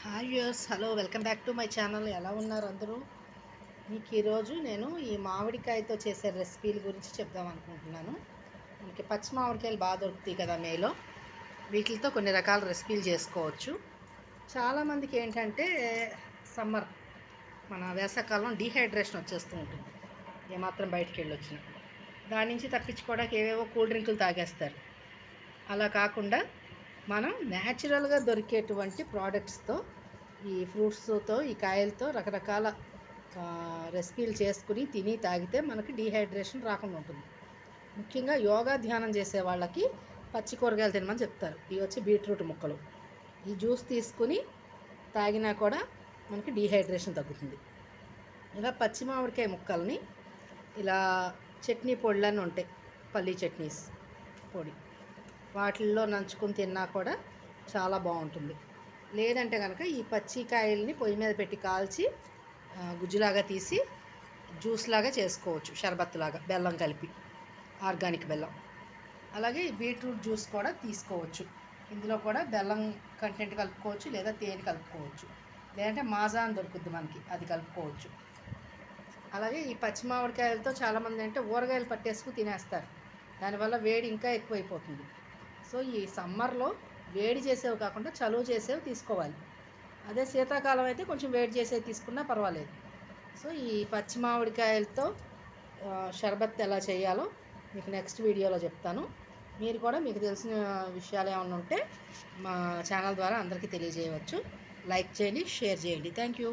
Hi viewers, hello, welcome back to my channel. ఎలా ఉన్నారు అందరూ? మీకు ఈరోజు నేను ఈ మామిడికాయతో చేసే రెసిపీల గురించి చెప్దాం అనుకుంటున్నాను. మనకి పచ్చి మామిడికాయలు బాగా దొరుకుతాయి కదా మేలో. వీటితో కొన్ని రకాల రెసిపీలు చేసుకోవచ్చు. చాలామందికి ఏంటంటే సమ్మర్, మన వేసవకాలం డీహైడ్రేషన్ వచ్చేస్తూ ఉంటుంది, ఏమాత్రం బయటికి వెళ్ళి వచ్చినా. దాని నుంచి తప్పించుకోవడానికి ఏవేవో కూల్ డ్రింకులు తాగేస్తారు. అలా కాకుండా మనం న్యాచురల్గా దొరికేటువంటి ప్రోడక్ట్స్తో, ఈ ఫ్రూట్స్తో, ఈ కాయలతో రకరకాల రెసిపీలు చేసుకుని తిని తాగితే మనకి డీహైడ్రేషన్ రాకుండా ఉంటుంది. ముఖ్యంగా యోగా ధ్యానం చేసే వాళ్ళకి పచ్చి కూరగాయలు తినమని చెప్తారు. ఇవి వచ్చి బీట్రూట్ ముక్కలు. ఈ జ్యూస్ తీసుకుని తాగినా కూడా మనకి డీహైడ్రేషన్ తగ్గుతుంది. ఇలా పచ్చి మామిడికాయ ముక్కల్ని ఇలా చట్నీ పొడులన్నీ ఉంటాయి, పల్లీ చట్నీస్ పొడి, వాటిల్లో నంచుకుని తిన్నా కూడా చాలా బాగుంటుంది. లేదంటే కనుక ఈ పచ్చికాయల్ని పొయ్యి మీద పెట్టి కాల్చి గుజ్జులాగా తీసి జ్యూస్ లాగా చేసుకోవచ్చు, షర్బత్ లాగా, బెల్లం కలిపి, ఆర్గానిక్ బెల్లం. అలాగే బీట్రూట్ జ్యూస్ కూడా తీసుకోవచ్చు. ఇందులో కూడా బెల్లం కంటెంట్ కలుపుకోవచ్చు, లేదా తేనె కలుపుకోవచ్చు, లేదంటే మాజా అని దొరుకుద్ది మనకి, అది కలుపుకోవచ్చు. అలాగే ఈ పచ్చి మామిడికాయలతో చాలామంది అంటే ఊరగాయలు పట్టేసుకుని తినేస్తారు. దానివల్ల వేడి ఇంకా ఎక్కువైపోతుంది. సో ఈ సమ్మర్లో వేడి చేసేవి కాకుండా చలువ చేసేవి తీసుకోవాలి. అదే శీతాకాలం అయితే కొంచెం వేడి చేసేవి తీసుకున్నా పర్వాలేదు. సో ఈ పచ్చి మామిడికాయలతో షర్బత్ ఎలా చేయాలో మీకు నెక్స్ట్ వీడియోలో చెప్తాను. మీరు కూడా మీకు తెలిసిన విషయాలు ఏమైనా ఉంటే మా ఛానల్ ద్వారా అందరికీ తెలియజేయవచ్చు. లైక్ చేయండి, షేర్ చేయండి. Thank you.